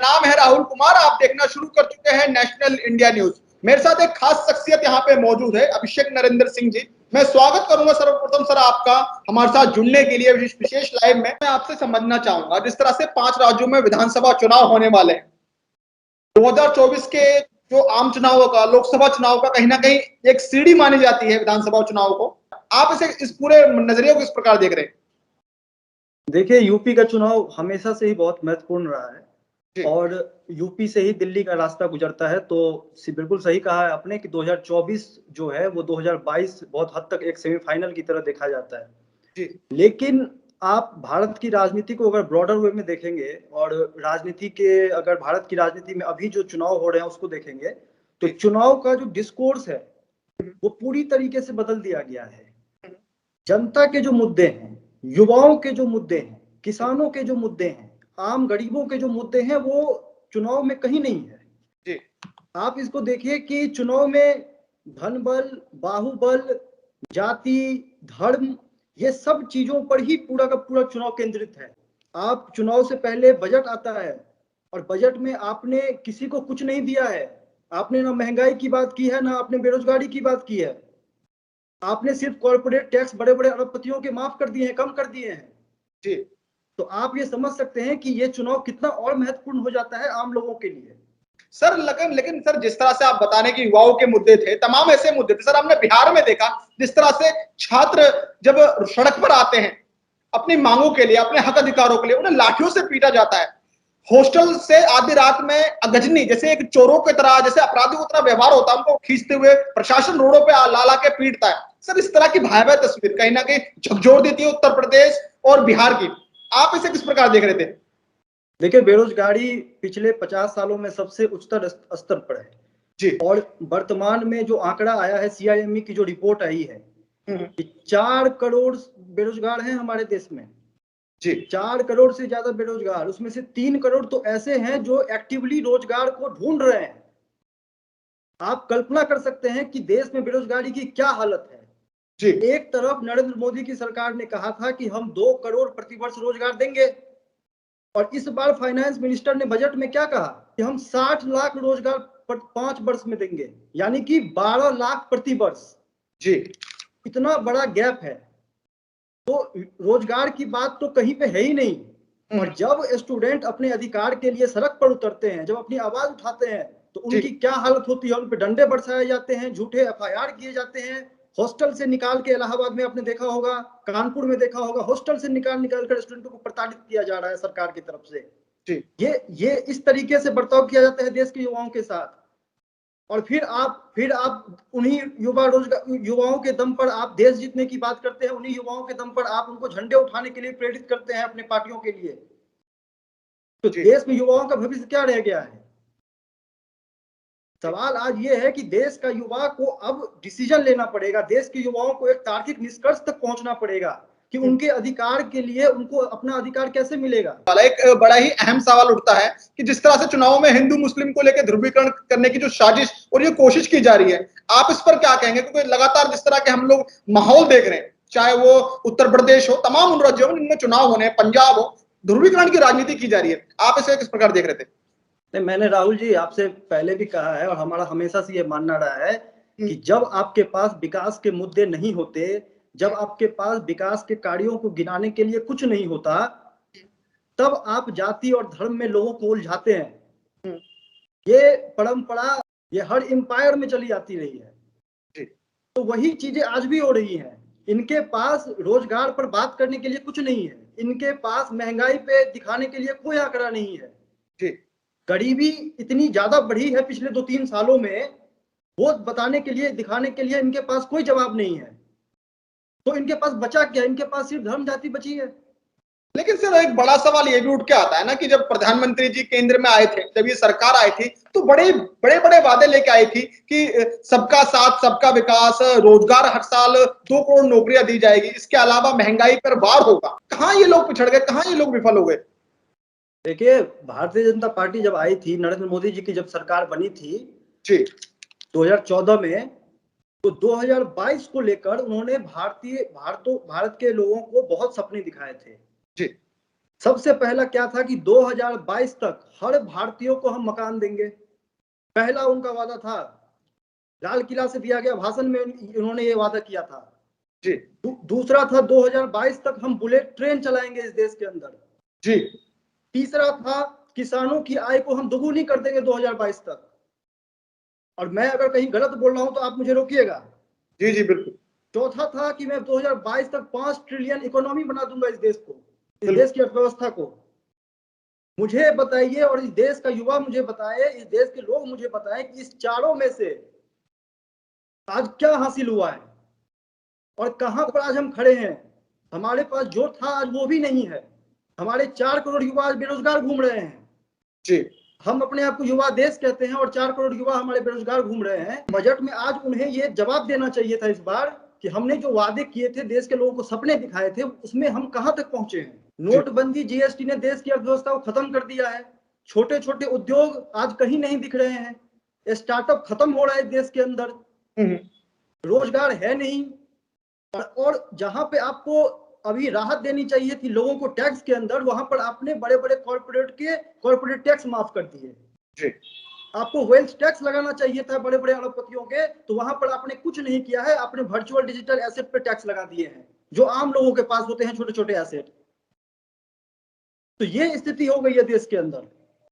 नाम है राहुल कुमार। आप देखना शुरू कर चुके हैं नेशनल इंडिया न्यूज। मेरे साथ एक खास शख्सियत यहाँ पे मौजूद है, अभिषेक नरेंद्र सिंह जी। मैं स्वागत करूंगा सर्वप्रथम सर आपका हमारे साथ जुड़ने के लिए विशेष लाइव में। मैं आपसे समझना चाहूंगा, जिस तरह से 5 राज्यों में विधानसभा चुनाव होने वाले हैं, 2024 के जो आम चुनाव का, लोकसभा चुनाव का कहीं ना कहीं एक सीढ़ी मानी जाती है विधानसभा चुनाव को। आप इसे इस पूरे नजरिए को किस प्रकार देख रहे हैं? देखिए, यूपी का चुनाव हमेशा से ही बहुत महत्वपूर्ण रहा है और यूपी से ही दिल्ली का रास्ता गुजरता है। तो बिल्कुल सही कहा है आपने कि 2024 जो है वो 2022 बहुत हद तक एक सेमीफाइनल की तरह देखा जाता है। लेकिन आप भारत की राजनीति को अगर ब्रॉडर वे में देखेंगे और राजनीति के अगर भारत की राजनीति में अभी जो चुनाव हो रहे हैं उसको देखेंगे तो चुनाव का जो डिस्कोर्स है वो पूरी तरीके से बदल दिया गया है। जनता के जो मुद्दे हैं, युवाओं के जो मुद्दे हैं, किसानों के जो मुद्दे हैं, आम गरीबों के जो मुद्दे हैं वो चुनाव में कहीं नहीं है। आप इसको देखिए कि चुनाव में धन बल, बाहुबल, जाति, धर्म, ये सब चीजों पर ही पूरा का पूरा चुनाव केंद्रित है। आप चुनाव से पहले बजट आता है और बजट में आपने किसी को कुछ नहीं दिया है। आपने ना महंगाई की बात की है, ना आपने बेरोजगारी की बात की है। आपने सिर्फ कॉर्पोरेट टैक्स बड़े बड़े अरबपतियों के माफ कर दिए हैं, कम कर दिए हैं। जी, तो आप ये समझ सकते हैं कि ये चुनाव कितना और महत्वपूर्ण हो जाता है आम लोगों के लिए। सर लेकिन सर, जिस तरह से आप बताने की युवाओं के मुद्दे थे, तमाम ऐसे मुद्दे थे सर। हमने बिहार में देखा जिस तरह से छात्र जब सड़क पर आते हैं अपनी मांगों के लिए, अपने हक अधिकारों के लिए, उन्हें लाठियों से पीटा जाता है। हॉस्टल से आधी रात में अगजनी जैसे एक चोरों की तरह, जैसे अपराधियों की तरह व्यवहार होता है, उनको खींचते हुए प्रशासन रोडों पे ला ला के पीटता है। सर, इस तरह की भयावह तस्वीर कहीं ना कहीं झकझोर देती है उत्तर प्रदेश और बिहार की। आप इसे किस प्रकार देख रहे थे? देखिए, बेरोजगारी पिछले 50 सालों में सबसे उच्चतर स्तर पर है जी। और वर्तमान में जो आंकड़ा आया है, CIME की जो रिपोर्ट आई है कि 4 करोड़ बेरोजगार हैं हमारे देश में जी। 4 करोड़ से ज्यादा बेरोजगार, उसमें से 3 करोड़ तो ऐसे हैं जो एक्टिवली रोजगार को ढूंढ रहे हैं। आप कल्पना कर सकते हैं कि देश में बेरोजगारी की क्या हालत है जी। एक तरफ नरेंद्र मोदी की सरकार ने कहा था कि हम 2 करोड़ प्रतिवर्ष रोजगार देंगे और इस बार फाइनेंस मिनिस्टर ने बजट में क्या कहा कि हम 60 लाख रोजगार 5 वर्ष में देंगे, यानी कि 12 लाख प्रति वर्ष जी। इतना बड़ा गैप है, तो रोजगार की बात तो कहीं पे है ही नहीं। और जब स्टूडेंट अपने अधिकार के लिए सड़क पर उतरते हैं, जब अपनी आवाज उठाते हैं, तो उनकी क्या हालत होती है। उन पे डंडे बरसाए जाते हैं, झूठे FIR किए जाते हैं, हॉस्टल से निकाल के, इलाहाबाद में आपने देखा होगा, कानपुर में देखा होगा, हॉस्टल से निकाल कर स्टूडेंटों को प्रताड़ित किया जा रहा है सरकार की तरफ से जी। ये इस तरीके से बर्ताव किया जाता है देश के युवाओं के साथ। और फिर आप उन्हीं युवाओं के दम पर आप देश जीतने की बात करते हैं, उन्हीं युवाओं के दम पर आप उनको झंडे उठाने के लिए प्रेरित करते हैं अपने पार्टियों के लिए। तो देश में युवाओं का भविष्य क्या रह गया है? सवाल आज ये है कि देश का युवा को अब डिसीजन लेना पड़ेगा, देश के युवाओं को एक तार्किक निष्कर्ष तक पहुंचना पड़ेगा कि उनके अधिकार के लिए उनको अपना अधिकार कैसे मिलेगा। एक बड़ा ही अहम सवाल उठता है कि जिस तरह से चुनाव में हिंदू मुस्लिम को लेकर ध्रुवीकरण करने की जो साजिश और ये कोशिश की जा रही है, आप इस पर क्या कहेंगे? क्योंकि लगातार जिस तरह के हम लोग माहौल देख रहे हैं, चाहे वो उत्तर प्रदेश हो, तमाम उन राज्यों में जिनमें चुनाव होने, पंजाब हो, ध्रुवीकरण की राजनीति की जा रही है। आप इसे किस प्रकार देख रहे थे? मैंने राहुल जी आपसे पहले भी कहा है और हमारा हमेशा से ये मानना रहा है कि जब आपके पास विकास के मुद्दे नहीं होते, जब आपके पास विकास के कार्यों को गिनाने के लिए कुछ नहीं होता, तब आप जाति और धर्म में लोगों को उलझाते हैं। ये परंपरा ये हर एम्पायर में चली आती रही है। तो वही चीजें आज भी हो रही हैं। इनके पास रोजगार पर बात करने के लिए कुछ नहीं है, इनके पास महंगाई पे दिखाने के लिए कोई आंकड़ा नहीं है जी। गरीबी इतनी ज्यादा बढ़ी है पिछले 2-3 सालों में, वो बताने के लिए, दिखाने के लिए इनके पास कोई जवाब नहीं है। तो इनके पास बचा क्या? इनके पास सिर्फ धर्म जाति बची है। लेकिन सर, एक बड़ा सवाल ये भी उठ के आता है ना कि जब प्रधानमंत्री जी केंद्र में आए थे, जब ये सरकार आई थी, तो बड़े बड़े वादे लेके आई थी कि सबका साथ सबका विकास, रोजगार हर साल 2 करोड़ नौकरियां दी जाएगी, इसके अलावा महंगाई पर वार होगा। कहां ये लोग पिछड़ गए, कहां ये लोग विफल हो गए? देखिए, भारतीय जनता पार्टी जब आई थी, नरेंद्र मोदी जी की जब सरकार बनी थी जी 2014 में, तो 2022 को लेकर उन्होंने भारत के लोगों को बहुत सपने दिखाए थे जी। सबसे पहला क्या था कि 2022 तक हर भारतीयों को हम मकान देंगे, पहला उनका वादा था। लाल किला से दिया गया भाषण में इन्होंने ये वादा किया था जी। दूसरा था 2022 तक हम बुलेट ट्रेन चलाएंगे इस देश के अंदर जी। तीसरा था किसानों की आय को हम दोगुनी कर देंगे 2022 तक। और मैं अगर कहीं गलत बोल रहा हूं तो आप मुझे रोकिएगा। जी जी बिल्कुल। चौथा था कि मैं 2022 तक 5 ट्रिलियन इकोनॉमी बना दूंगा इस देश को, इस बिल्कुल। देश की अर्थव्यवस्था को। मुझे बताइए और इस देश का युवा मुझे बताए, इस देश के लोग मुझे बताएं कि इस चारों में से आज क्या हासिल हुआ है और कहां पर आज हम खड़े हैं। हमारे पास जो था आज वो भी नहीं है। हमारे 4 करोड़ युवा आज बेरोजगार घूम रहे हैं। जी। हम अपने आप को युवा देश कहते हैं और 4 करोड़ युवा हमारे बेरोजगार घूम रहे हैं। बजट में आज उन्हें ये जवाब देना चाहिए था इस बार कि हमने जो वादे किए थे, देश के लोगों को सपने दिखाए थे, उसमें हम कहां तक पहुंचे हैं। नोटबंदी, जीएसटी ने देश की अर्थव्यवस्था को खत्म कर दिया है। छोटे छोटे उद्योग आज कहीं नहीं दिख रहे हैं। स्टार्टअप खत्म हो रहा है देश के अंदर, रोजगार है नहीं। और जहां पे आपको अभी राहत देनी चाहिए थी लोगों को टैक्स के अंदर, वहां पर आपने बड़े बड़े कॉर्पोरेट टैक्स माफ कर दिए। जी। आपको वेल्थ टैक्स लगाना चाहिए था बड़े बड़े अरबपतियों के, तो वहां पर आपने कुछ नहीं किया है। आपने वर्चुअल डिजिटल एसेट पे टैक्स लगा दिए हैं जो आम लोगों के पास होते हैं, छोटे छोटे एसेट। तो ये स्थिति हो गई है देश के अंदर।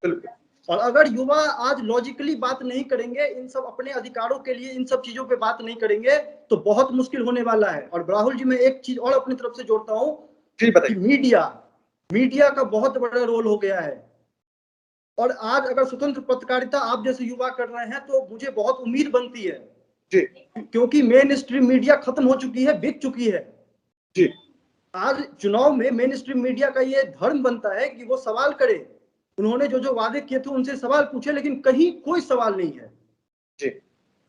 बिल्कुल। और अगर युवा आज लॉजिकली बात नहीं करेंगे, इन सब अपने अधिकारों के लिए इन सब चीजों पे बात नहीं करेंगे, तो बहुत मुश्किल होने वाला है। और राहुल जी, मैं एक चीज और अपनी तरफ से जोड़ता हूं जी कि बताइए। मीडिया का बहुत बड़ा रोल हो गया है। और आज अगर स्वतंत्र पत्रकारिता आप जैसे युवा कर रहे हैं तो मुझे बहुत उम्मीद बनती है जी। क्योंकि मेन स्ट्रीम मीडिया खत्म हो चुकी है, बिक चुकी है। जी। आज चुनाव में मेन स्ट्रीम मीडिया का ये धर्म बनता है कि वो सवाल करे। उन्होंने जो जो वादे किए थे उनसे सवाल पूछे, लेकिन कहीं कोई सवाल नहीं है। जी।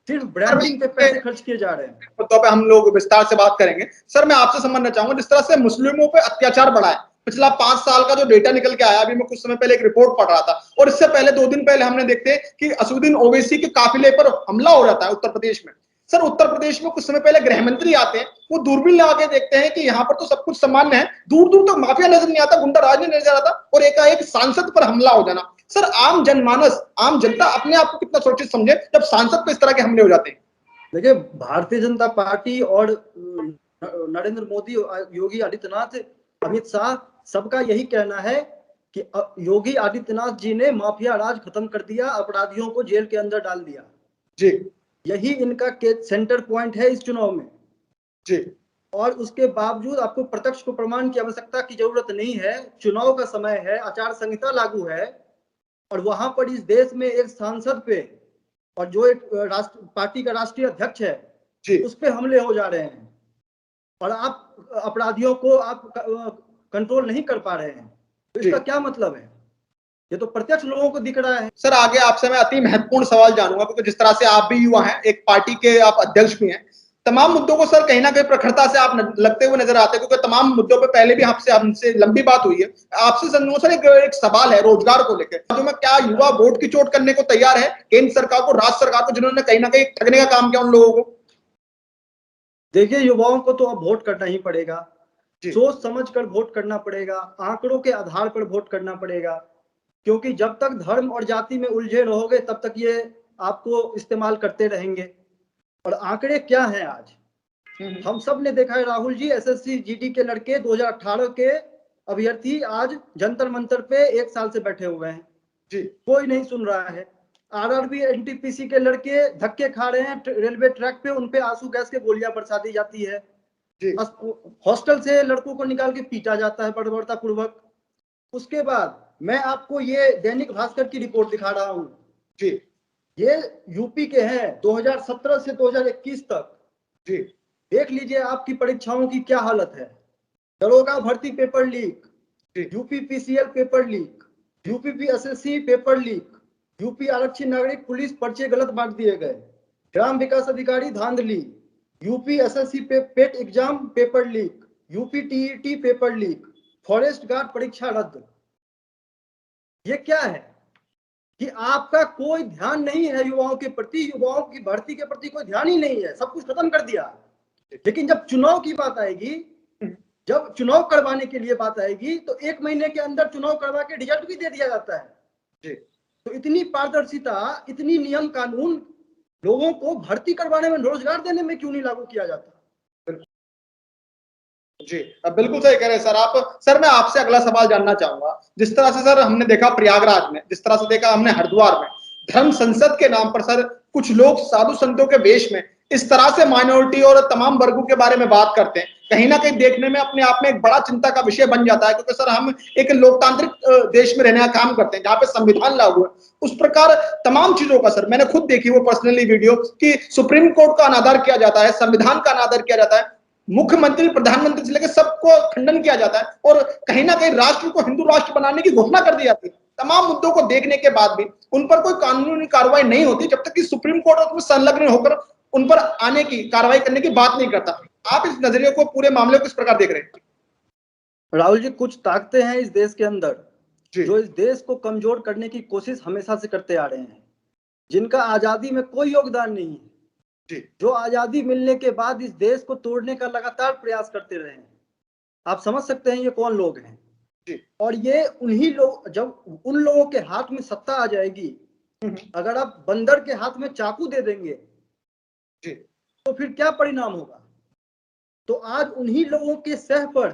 सिर्फ ब्रांडिंग पे पैसे खर्च किए जा रहे हैं। मुद्दों पे हम लोग विस्तार से बात करेंगे। सर मैं आपसे समझना चाहूंगा, जिस तरह से मुस्लिमों पे अत्याचार बढ़ा है, पिछला 5 साल का जो डेटा निकल के आया, अभी मैं कुछ समय पहले एक रिपोर्ट पढ़ रहा था, और इससे पहले 2 दिन पहले हमने देखते कि असदुद्दीन ओवैसी के काफिले पर हमला हो जाता है उत्तर प्रदेश में। सर उत्तर प्रदेश में कुछ समय पहले गृह मंत्री आते हैं, वो दूरबीन लगा के देखते हैं कि यहाँ पर तो सब कुछ सामान्य है, दूर दूर तक माफिया नजर नहीं आता, गुंडा राज नहीं नजर आता, और एकाएक सांसद पर हमला हो जाना। सर आम जनमानस, आम जनता अपने आप को कितना सुरक्षित समझे जब सांसद पर इस तरह के हमले हो जाते हैं। देखिए, भारतीय जनता पार्टी और नरेंद्र मोदी, योगी आदित्यनाथ, अमित शाह, सबका यही कहना है कि योगी आदित्यनाथ जी ने माफिया राज खत्म कर दिया, अपराधियों को जेल के अंदर डाल दिया। जी। यही इनका सेंटर पॉइंट है इस चुनाव में। जी। और उसके बावजूद आपको प्रत्यक्ष को प्रमाण की आवश्यकता की जरूरत नहीं है। चुनाव का समय है, आचार संहिता लागू है, और वहां पर इस देश में एक सांसद पे और जो एक पार्टी का राष्ट्रीय अध्यक्ष है जी। उस पे हमले हो जा रहे हैं, और आप अपराधियों को आप कंट्रोल नहीं कर पा रहे हैं। तो इसका क्या मतलब है? ये तो प्रत्यक्ष लोगों को दिख रहा है। सर आगे आपसे मैं अति महत्वपूर्ण सवाल जानूंगा, क्योंकि जिस तरह से आप भी युवा हैं, एक पार्टी के आप अध्यक्ष भी हैं, तमाम मुद्दों को सर कहीं ना कहीं प्रखरता से आप लगते हुए नजर आते हैं, क्योंकि तमाम मुद्दों पे पहले भी आपसे हमसे लंबी बात हुई है। आपसे सर एक सवाल है रोजगार को लेकर, जो में क्या युवा वोट की चोट करने को तैयार है केंद्र सरकार को, राज्य सरकार को, जिन्होंने कहीं ना कहीं ठगने का काम किया उन लोगों को? देखिए, युवाओं को तो अब वोट करना ही पड़ेगा, सोच समझ कर वोट करना पड़ेगा, आंकड़ों के आधार पर वोट करना पड़ेगा। क्योंकि जब तक धर्म और जाति में उलझे रहोगे तब तक ये आपको इस्तेमाल करते रहेंगे। और आंकड़े क्या हैं आज? हम सब ने देखा है राहुल जी, एसएससी जीडी के लड़के 2018 के अभ्यर्थी आज जंतर मंतर पे 1 साल से बैठे हुए हैं जी, कोई नहीं सुन रहा है। आरआरबी एनटीपीसी के लड़के धक्के खा रहे हैं रेलवे ट्रैक पे, उनपे आंसू गैस के गोलियां बरसा दी जाती है। हॉस्टल से लड़कों को निकाल के पीटा जाता है बर्बरता पूर्वक। उसके बाद मैं आपको ये दैनिक भास्कर की रिपोर्ट दिखा रहा हूं जी, ये यूपी के हैं 2017 से 2021 तक जी। देख लीजिए आपकी परीक्षाओं की क्या हालत है। दरोगा भर्ती paper leak, UP PCL paper leak, UP SSC paper leak, UP आरक्षी नागरिक पुलिस पर्चे गलत बांट दिए गए, ग्राम विकास अधिकारी धांधली, यूपी एसएससी पेट exam paper leak, UP TET paper leak, forest guard परीक्षा रद्द। ये क्या है कि आपका कोई ध्यान नहीं है युवाओं के प्रति, युवाओं की भर्ती के प्रति कोई ध्यान ही नहीं है, सब कुछ खत्म कर दिया। लेकिन जब चुनाव की बात आएगी जब चुनाव करवाने के लिए बात आएगी तो 1 महीने के अंदर चुनाव करवा के रिजल्ट भी दे दिया जाता है जी। तो इतनी पारदर्शिता, इतनी नियम कानून लोगों को भर्ती करवाने में, रोजगार देने में क्यों नहीं लागू किया जाता? जी, बिल्कुल सही कह रहे हैं सर आप। सर मैं आपसे अगला सवाल जानना चाहूंगा, जिस तरह से सर हमने देखा प्रयागराज में, जिस तरह से देखा हमने हरिद्वार में, धर्म संसद के नाम पर सर कुछ लोग साधु संतों के वेश में इस तरह से माइनॉरिटी और तमाम वर्गों के बारे में बात करते हैं, कहीं ना कहीं देखने में अपने आप में एक बड़ा चिंता का विषय बन जाता है, क्योंकि सर हम एक लोकतांत्रिक देश में रहने का काम करते हैं जहां पे संविधान लागू है। उस प्रकार तमाम चीजों का सर मैंने खुद देखी वो पर्सनली वीडियो कि सुप्रीम कोर्ट का अनादर किया जाता है, संविधान का अनादर किया जाता है, मुख्यमंत्री प्रधानमंत्री से लेकर सबको खंडन किया जाता है और कहीं ना कहीं राष्ट्र को हिंदू राष्ट्र बनाने की घोषणा कर दी जाती है। तमाम मुद्दों को देखने के बाद भी उन पर कोई कानूनी कार्रवाई नहीं होती जब तक कि सुप्रीम कोर्ट उसमें संलग्न होकर उन पर आने की कार्रवाई करने की बात नहीं करता। आप इस नजरिए को, पूरे मामले को किस प्रकार देख रहे हैं? राहुल जी, कुछ ताकतें हैं इस देश के अंदर जी। जो इस देश को कमजोर करने की कोशिश हमेशा से करते आ रहे हैं, जिनका आजादी में कोई योगदान नहीं है, जी। जो आजादी मिलने के बाद इस देश को तोड़ने का लगातार प्रयास करते रहे हैं। आप समझ सकते हैं ये कौन लोग हैं। जी। और ये उन्हीं लोग, जब उन लोगों के हाथ में सत्ता आ जाएगी, अगर आप बंदर के हाथ में चाकू दे देंगे जी। तो फिर क्या परिणाम होगा? तो आज उन्हीं लोगों के सह पर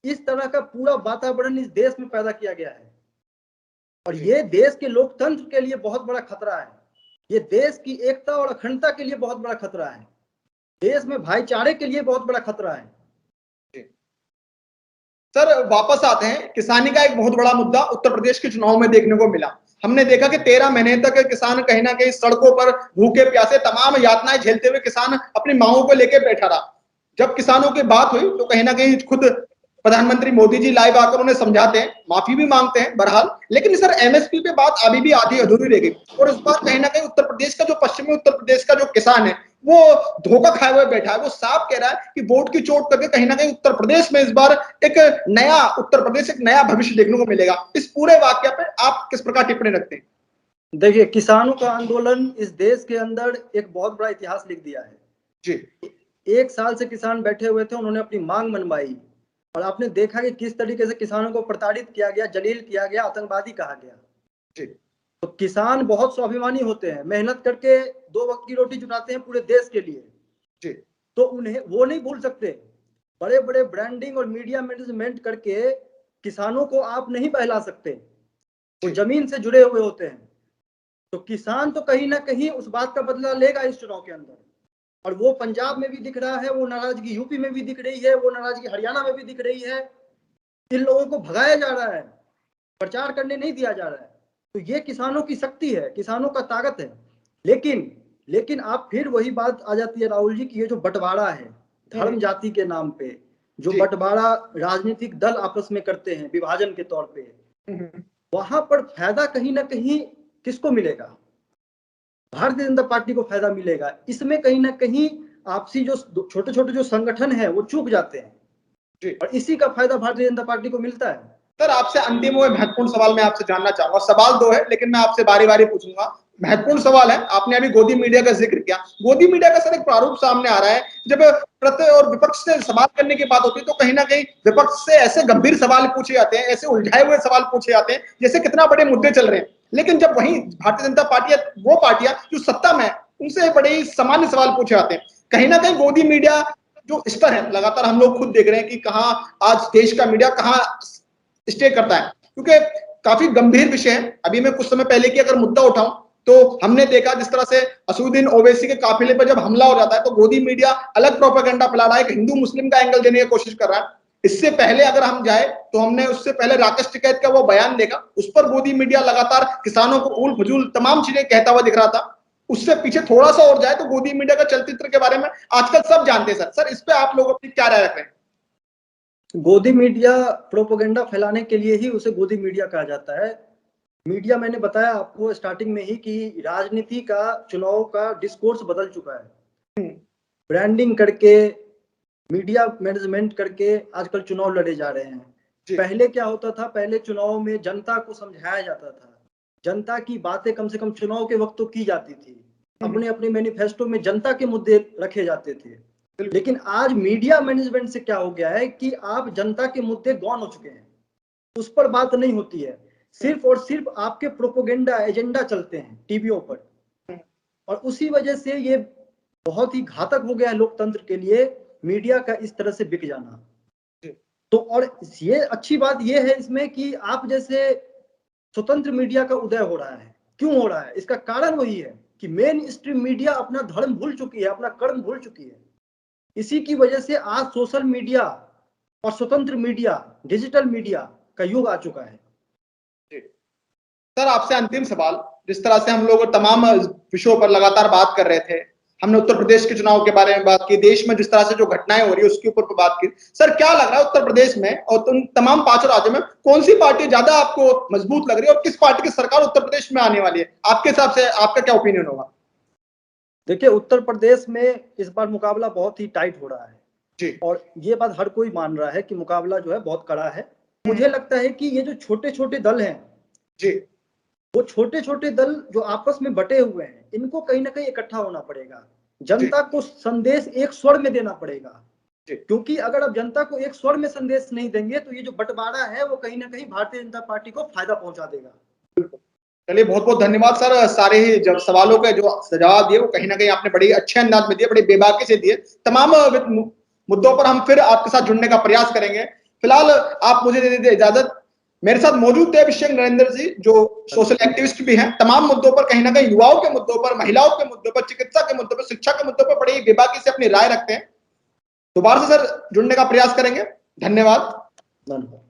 इस तरह का पूरा वातावरण इस देश में पैदा किया गया है और ये देश के लोकतंत्र के लिए बहुत बड़ा खतरा है। ये देश की एकता और अखंडता के लिए बहुत बड़ा खतरा है। देश में भाईचारे के लिए बहुत बड़ा खतरा है। सर वापस आते हैं, किसानी का एक बहुत बड़ा मुद्दा उत्तर प्रदेश के चुनाव में देखने को मिला। हमने देखा कि 13 महीने तक किसान कहीं ना कहीं सड़कों पर भूखे प्यासे तमाम यातनाएं झेलते हुए किसान अपनी मांगों को लेकर बैठा रहा। जब किसानों की बात हुई तो कहीं ना कहीं खुद प्रधानमंत्री मोदी जी लाइव आकर उन्हें समझाते हैं, माफी भी मांगते हैं बहरहाल, लेकिन सर एमएसपी पे बात अभी भी आधी अधूरी रह गई और इस बार कहीं ना कहीं उत्तर प्रदेश का जो पश्चिमी उत्तर प्रदेश का जो किसान है वो धोखा खाए हुए बैठा है। वो साफ कह रहा है कि वोट की चोट करके कहीं ना कहीं उत्तर प्रदेश में इस बार एक नया उत्तर प्रदेश, एक नया भविष्य देखने को मिलेगा। इस पूरे वाक्य पे आप किस प्रकार टिप्पणी रखते हैं? देखिए, किसानों का आंदोलन इस देश के अंदर एक बहुत बड़ा इतिहास लिख दिया है जी। 1 साल से किसान बैठे हुए थे, उन्होंने अपनी मांग मनवाई और आपने देखा कि किस तरीके से किसानों को प्रताड़ित किया गया, जलील किया गया, आतंकवादी कहा गया। जी। तो किसान बहुत स्वाभिमानी होते हैं, मेहनत करके 2 वक्त की रोटी जुटाते हैं पूरे देश के लिए। जी। तो उन्हें वो नहीं भूल सकते। बड़े बड़े ब्रांडिंग और मीडिया मैनेजमेंट करके किसानों को आप नहीं बहला सकते, वो जमीन से जुड़े हुए होते हैं। तो किसान तो कहीं ना कहीं उस बात का बदला लेगा इस चुनाव के अंदर, और वो पंजाब में भी दिख रहा है, वो नाराजगी यूपी में भी दिख रही है, वो नाराजगी हरियाणा में भी दिख रही है। इन लोगों को भगाया जा रहा है, प्रचार करने नहीं दिया जा रहा है। तो ये किसानों की शक्ति है, किसानों का ताकत है। लेकिन लेकिन आप फिर वही बात आ जाती है राहुल जी की ये जो बंटवारा है धर्म जाति के नाम पे, जो बंटवारा राजनीतिक दल आपस में करते हैं विभाजन के तौर पे, वहां पर फायदा कहीं ना कहीं किसको मिलेगा? भारतीय जनता पार्टी को फायदा मिलेगा। इसमें कहीं ना कहीं आपसी जो छोटे छोटे जो संगठन है वो चूक जाते हैं और इसी का फायदा भारतीय जनता पार्टी को मिलता है। सर आपसे अंतिम और महत्वपूर्ण सवाल मैं आपसे जानना चाहूंगा, सवाल 2 है लेकिन मैं आपसे बारी बारी पूछूंगा। महत्वपूर्ण सवाल है, आपने अभी गोदी मीडिया का जिक्र किया। गोदी मीडिया का सर एक प्रारूप सामने आ रहा है, जब प्रति और विपक्ष से सवाल करने की बात होती है तो कहीं ना कहीं विपक्ष से ऐसे गंभीर सवाल पूछे जाते हैं, ऐसे उलझाए हुए सवाल पूछे जाते हैं जैसे कितना बड़े मुद्दे चल रहे हैं, लेकिन जब वही भारतीय जनता पार्टी, वो पार्टियां जो सत्ता में, उनसे बड़े ही सामान्य सवाल पूछे जाते हैं। कहीं ना कहीं गोदी मीडिया जो स्तर है लगातार हम लोग खुद देख रहे हैं कि कहां आज देश का मीडिया कहां स्टे करता है, क्योंकि काफी गंभीर विषय है। अभी मैं कुछ समय पहले की अगर मुद्दा उठाऊं तो हमने देखा जिस तरह से असदुद्दीन ओवैसी के काफिले पर जब हमला हो जाता है तो गोदी मीडिया अलग प्रोपेगेंडा फैला रहा है, एक हिंदू मुस्लिम का एंगल देने की कोशिश कर रहा है। इससे पहले अगर हम जाए तो हमने उससे पहले राकेश टिकैत का वो बयान देखा, उस पर गोदी मीडिया लगातार किसानों को उल फजूल तमाम चीजें कहता हुआ दिख रहा था। उससे पीछे थोड़ा सा और जाए तो गोदी मीडिया का चलचित्र के बारे में आजकल सब जानते हैं। सर इस पे आप लोग अपनी क्या राय रख रहे हैं? गोदी मीडिया प्रोपेगेंडा फैलाने के लिए ही उसे गोदी मीडिया कहा जाता है। मीडिया, मैंने बताया आपको स्टार्टिंग में ही कि राजनीति का, चुनाव का डिस्कोर्स बदल चुका है। ब्रांडिंग करके, मीडिया मैनेजमेंट करके आजकल चुनाव लड़े जा रहे हैं। पहले क्या होता था? पहले चुनाव में जनता को समझाया जाता था, जनता की बातें कम से कम चुनाव के वक्त तो की जाती थी, अपने अपने मैनिफेस्टो में जनता के मुद्दे रखे जाते थे। लेकिन आज मीडिया मैनेजमेंट से क्या हो गया है कि आप जनता के मुद्दे गौन हो चुके हैं, उस पर बात नहीं होती है, सिर्फ और सिर्फ आपके प्रोपोगेंडा एजेंडा चलते हैं टीवियों पर, और उसी वजह से ये बहुत ही घातक हो गया है लोकतंत्र के लिए, मीडिया का इस तरह से बिक जाना। तो और ये अच्छी बात ये है इसमें कि आप जैसे स्वतंत्र मीडिया का उदय हो रहा है, क्यों हो रहा है, इसका कारण वही है कि मेन स्ट्रीम मीडिया अपना धर्म भूल चुकी है, अपना कर्म भूल चुकी है। इसी की वजह से आज सोशल मीडिया और स्वतंत्र मीडिया, डिजिटल मीडिया का युग आ चुका है। सर आपसे अंतिम सवाल, जिस तरह से हम लोग तमाम विषयों पर लगातार बात कर रहे थे, हमने उत्तर प्रदेश के चुनाव के बारे में बात की, देश में जिस तरह से जो घटनाएं हो रही है उसके ऊपर बात की, सर क्या लग रहा है उत्तर प्रदेश में और तमाम 5 राज्यों में कौन सी पार्टी ज्यादा आपको मजबूत लग रही है और किस पार्टी की सरकार उत्तर प्रदेश में आने वाली है, आपके हिसाब से आपका क्या ओपिनियन होगा? देखिए उत्तर प्रदेश में इस बार मुकाबला बहुत ही टाइट हो रहा है जी, और ये बात हर कोई मान रहा है कि मुकाबला जो है बहुत कड़ा है। मुझे लगता है कि ये जो छोटे छोटे दल हैं जी, वो छोटे छोटे दल जो आपस में बटे हुए हैं, इनको कहीं ना कहीं इकट्ठा होना पड़ेगा, जनता को संदेश एक स्वर में देना पड़ेगा, क्योंकि अगर आप जनता को एक स्वर में संदेश नहीं देंगे तो ये जो बंटवारा है वो कहीं ना कहीं भारतीय जनता पार्टी को फायदा पहुंचा देगा। चलिए बहुत बहुत धन्यवाद सर, सारे ही जब सवालों के जो जवाब दिए वो कहीं ना कहीं आपने बड़ी अच्छे अंदाज में दिए, बड़ी बेबाकी से दिए। तमाम मुद्दों पर हम फिर आपके साथ जुड़ने का प्रयास करेंगे। फिलहाल आप मुझे दे दीजिए इजाजत। मेरे साथ मौजूद थे अभिषेक नरेंद्र जी, जो सोशल एक्टिविस्ट भी हैं। तमाम मुद्दों पर कहीं ना कहीं युवाओं के मुद्दों पर, महिलाओं के मुद्दों पर, चिकित्सा के मुद्दों पर, शिक्षा के मुद्दों पर बड़ी बेबाकी से अपनी राय रखते हैं। दोबारा से सर जुड़ने का प्रयास करेंगे। धन्यवाद।